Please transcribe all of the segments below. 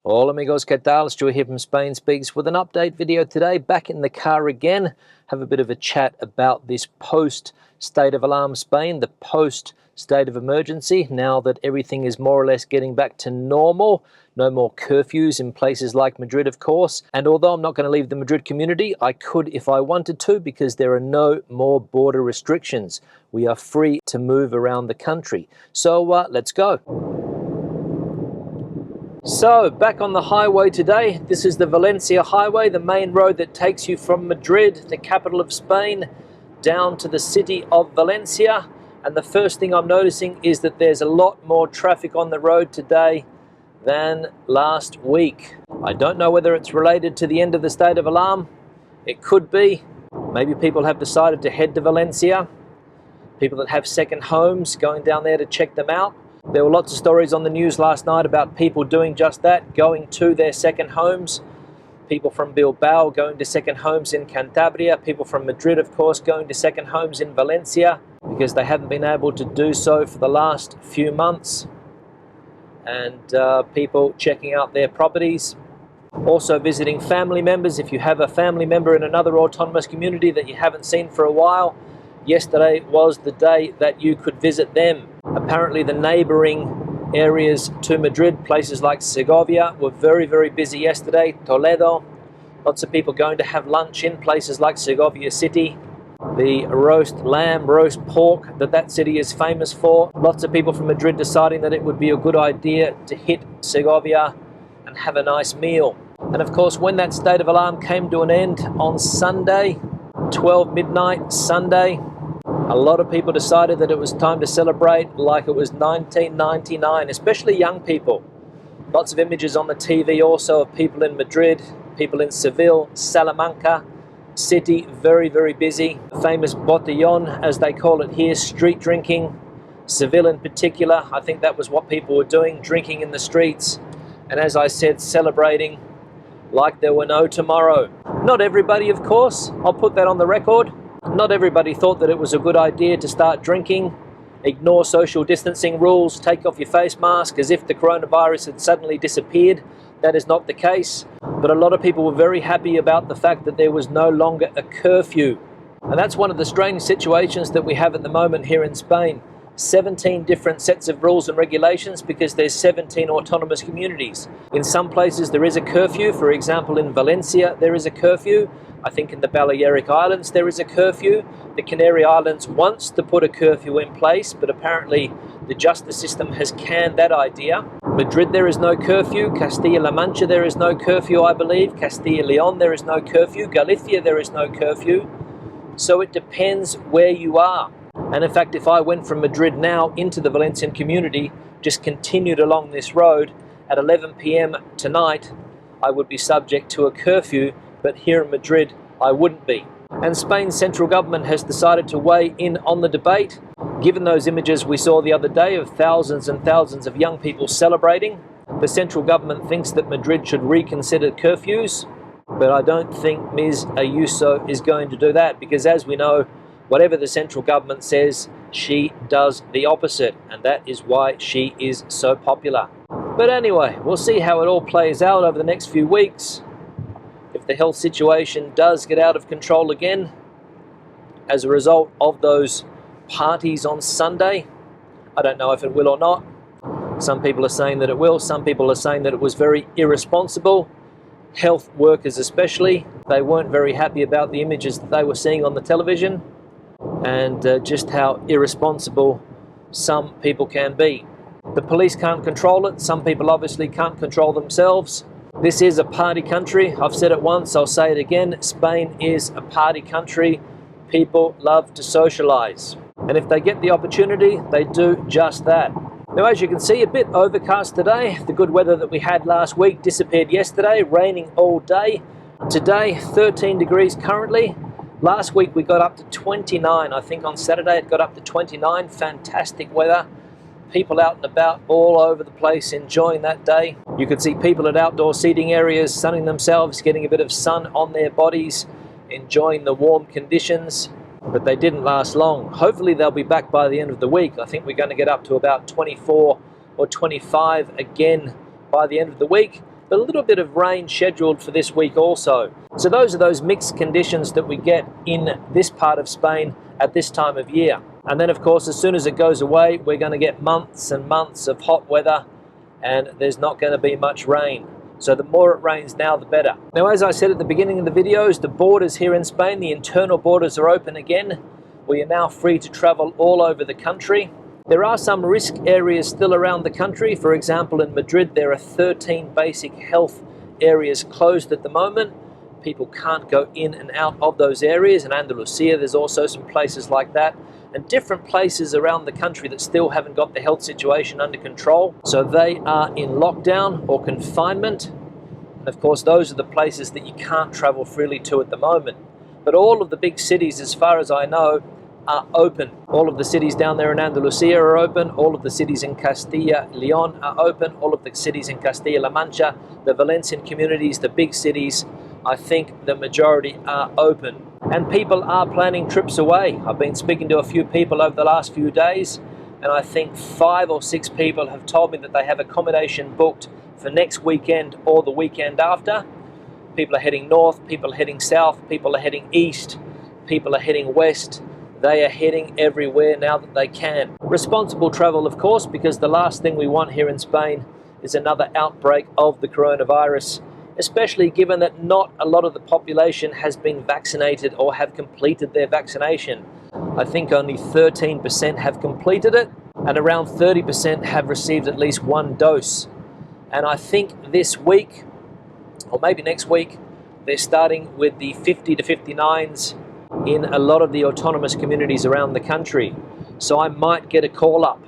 Hola amigos, ¿qué tal? Stuart here from Spain Speaks with an update video today. Back in the car again, have a bit of a chat about this post-state of alarm Spain, the post-state of emergency, now that everything is more or less getting back to normal. No more curfews in places like Madrid, of course. And although I'm not going to leave the Madrid community, I could if I wanted to, because there are no more border restrictions. We are free to move around the country. So let's go. So, back on the highway today. This is the Valencia highway, the main road that takes you from Madrid, the capital of Spain, down to the city of Valencia. And the first thing I'm noticing is that there's a lot more traffic on the road today than last week. I don't know whether it's related to the end of the state of alarm. It could be. Maybe people have decided to head to Valencia. People that have second homes going down there to check them out. There were lots of stories on the news last night about people doing just that, going to their second homes. People from Bilbao going to second homes in Cantabria. People from Madrid, of course, going to second homes in Valencia because they haven't been able to do so for the last few months. And people checking out their properties. Also visiting family members. If you have a family member in another autonomous community that you haven't seen for a while, yesterday was the day that you could visit them. Apparently the neighboring areas to Madrid, places like Segovia, were very, very busy yesterday. Toledo, lots of people going to have lunch in places like Segovia City. The roast lamb, roast pork that city is famous for. Lots of people from Madrid deciding that it would be a good idea to hit Segovia and have a nice meal. And of course, when that state of alarm came to an end on Sunday, 12 midnight Sunday, a lot of people decided that it was time to celebrate like it was 1999, especially young people. Lots of images on the TV also of people in Madrid, people in Seville, Salamanca city, very, very busy. The famous botellón, as they call it here, street drinking. Seville in particular, I think that was what people were doing, drinking in the streets. And as I said, celebrating like there were no tomorrow. Not everybody, of course, I'll put that on the record. Not everybody thought that it was a good idea to start drinking, ignore social distancing rules, take off your face mask as if the coronavirus had suddenly disappeared. That is not the case. But a lot of people were very happy about the fact that there was no longer a curfew. And that's one of the strange situations that we have at the moment here in Spain. 17 different sets of rules and regulations because there's 17 autonomous communities. In some places there is a curfew. For example, in Valencia there is a curfew. I think in the Balearic Islands there is a curfew. The Canary Islands wants to put a curfew in place, but apparently the justice system has canned that idea. Madrid there is no curfew. Castilla-La Mancha there is no curfew, I believe. Castilla-León there is no curfew. Galicia there is no curfew. So it depends where you are. And in fact, if I went from Madrid now into the Valencian community, just continued along this road, at 11 p.m. tonight, I would be subject to a curfew, but here in Madrid, I wouldn't be. And Spain's central government has decided to weigh in on the debate. Given those images we saw the other day of thousands and thousands of young people celebrating, the central government thinks that Madrid should reconsider curfews, but I don't think Ms. Ayuso is going to do that, because as we know, whatever the central government says, she does the opposite, and that is why she is so popular. But anyway, we'll see how it all plays out over the next few weeks. If the health situation does get out of control again as a result of those parties on Sunday, I don't know if it will or not. Some people are saying that it will. Some people are saying that it was very irresponsible. Health workers especially, they weren't very happy about the images that they were seeing on the television, and just how irresponsible some people can be. The police can't control it. Some people obviously can't control themselves. This is a party country. I've said it once, I'll say it again. Spain is a party country. People love to socialize. And if they get the opportunity, they do just that. Now, as you can see, a bit overcast today. The good weather that we had last week disappeared yesterday, raining all day. Today, 13 degrees currently. Last week we got up to 29. I think on Saturday it got up to 29. Fantastic weather. People out and about all over the place enjoying that day. You could see people at outdoor seating areas sunning themselves, getting a bit of sun on their bodies, enjoying the warm conditions. But they didn't last long. Hopefully they'll be back by the end of the week. I think we're going to get up to about 24 or 25 again by the end of the week. but a little bit of rain scheduled for this week also. So those are those mixed conditions that we get in this part of Spain at this time of year. And then of course, as soon as it goes away, we're going to get months and months of hot weather, and there's not going to be much rain. So the more it rains now, the better. Now, as I said at the beginning of the videos, the borders here in Spain, the internal borders are open again. We are now free to travel all over the country. There are some risk areas still around the country. For example, in Madrid, there are 13 basic health areas closed at the moment. People can't go in and out of those areas. In Andalusia, there's also some places like that, and different places around the country that still haven't got the health situation under control. So they are in lockdown or confinement. And of course, those are the places that you can't travel freely to at the moment. But all of the big cities, as far as I know, are open. All of the cities down there in Andalusia are open. All of the cities in Castilla y León are open. All of the cities in Castilla-La Mancha, the Valencian communities, the big cities, I think the majority are open. And people are planning trips away. I've been speaking to a few people over the last few days, and I think 5 or 6 people have told me that they have accommodation booked for next weekend or the weekend after. People are heading north, people are heading south, people are heading east, people are heading west. They are heading everywhere now that they can. Responsible travel, of course, because the last thing we want here in Spain is another outbreak of the coronavirus, especially given that not a lot of the population has been vaccinated or have completed their vaccination. I think only 13% have completed it, and around 30% have received at least 1 dose. And I think this week, or maybe next week, they're starting with the 50 to 59s in a lot of the autonomous communities around the country. So I might get a call up.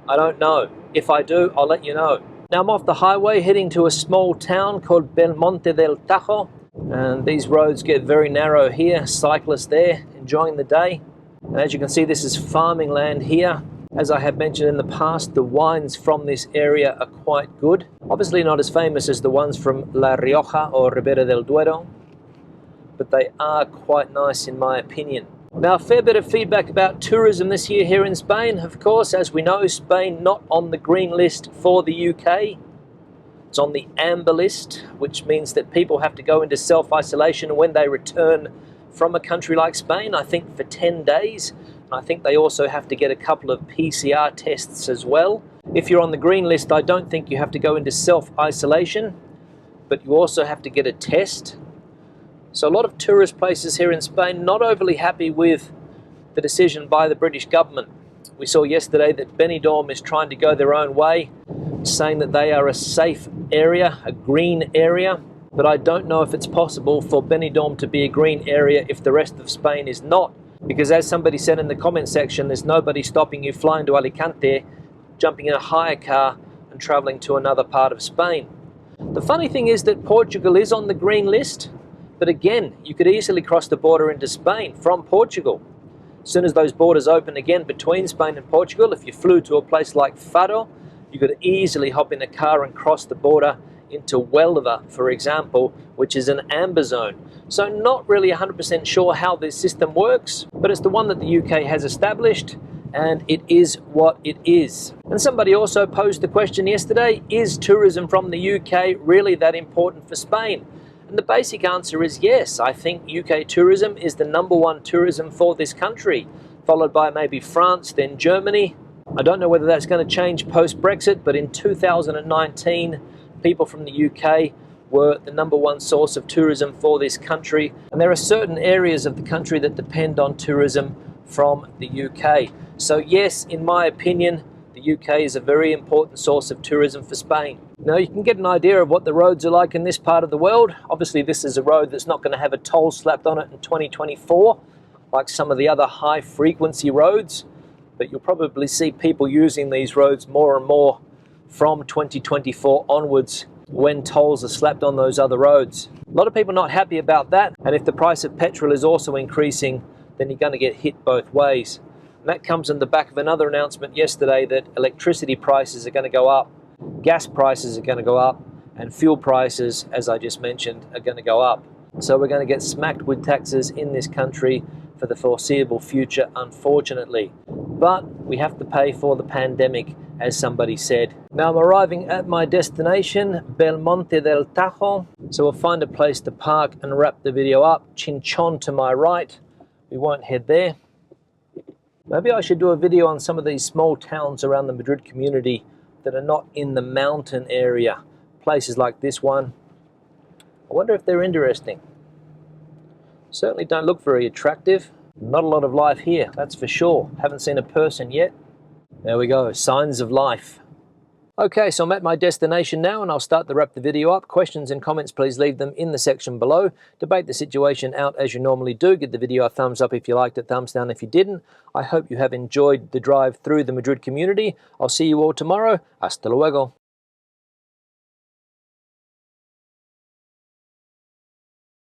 I don't know. If I do, I'll let you know. Now I'm off the highway heading to a small town called Belmonte del Tajo, and these roads get very narrow here. Cyclists there enjoying the day. And as you can see, this is farming land here. As I have mentioned in the past, the wines from this area are quite good. Obviously not as famous as the ones from La Rioja or Ribera del Duero, but they are quite nice in my opinion. Now, a fair bit of feedback about tourism this year here in Spain. Of course, as we know, Spain not on the green list for the UK. It's on the amber list, which means that people have to go into self-isolation when they return from a country like Spain, I think for 10 days. I think they also have to get a couple of PCR tests as well. If you're on the green list, I don't think you have to go into self-isolation, but you also have to get a test. So a lot of tourist places here in Spain not overly happy with the decision by the British government. We saw yesterday that Benidorm is trying to go their own way, saying that they are a safe area, a green area. But I don't know if it's possible for Benidorm to be a green area if the rest of Spain is not. Because as somebody said in the comment section, there's nobody stopping you flying to Alicante, jumping in a hire car and traveling to another part of Spain. The funny thing is that Portugal is on the green list. But again, you could easily cross the border into Spain from Portugal. As soon as those borders open again between Spain and Portugal, if you flew to a place like Faro, you could easily hop in a car and cross the border into Huelva, for example, which is an amber zone. So not really 100% sure how this system works, but it's the one that the UK has established, and it is what it is. And somebody also posed the question yesterday, is tourism from the UK really that important for Spain? And the basic answer is yes. I think UK tourism is the #1 tourism for this country, followed by maybe France, then Germany. I don't know whether that's going to change post-Brexit, but in 2019, people from the UK were the #1 source of tourism for this country. And there are certain areas of the country that depend on tourism from the UK. So yes, in my opinion, the UK is a very important source of tourism for Spain. Now you can get an idea of what the roads are like in this part of the world. Obviously this is a road that's not going to have a toll slapped on it in 2024, like some of the other high frequency roads, but you'll probably see people using these roads more and more from 2024 onwards when tolls are slapped on those other roads. A lot of people not happy about that, and if the price of petrol is also increasing, then you're going to get hit both ways. And that comes in the back of another announcement yesterday that electricity prices are going to go up, gas prices are going to go up, and fuel prices, as I just mentioned, are going to go up. So we're going to get smacked with taxes in this country for the foreseeable future, unfortunately. But we have to pay for the pandemic, as somebody said. Now I'm arriving at my destination, Belmonte del Tajo. So we'll find a place to park and wrap the video up. Chinchon to my right. We won't head there. Maybe I should do a video on some of these small towns around the Madrid community that are not in the mountain area. Places like this one. I wonder if they're interesting. Certainly don't look very attractive. Not a lot of life here, that's for sure. Haven't seen a person yet. There we go, signs of life. Okay, so I'm at my destination now and I'll start to wrap the video up. Questions and comments, please leave them in the section below. Debate the situation out as you normally do. Give the video a thumbs up if you liked it, thumbs down if you didn't. I hope you have enjoyed the drive through the Madrid community. I'll see you all tomorrow. Hasta luego.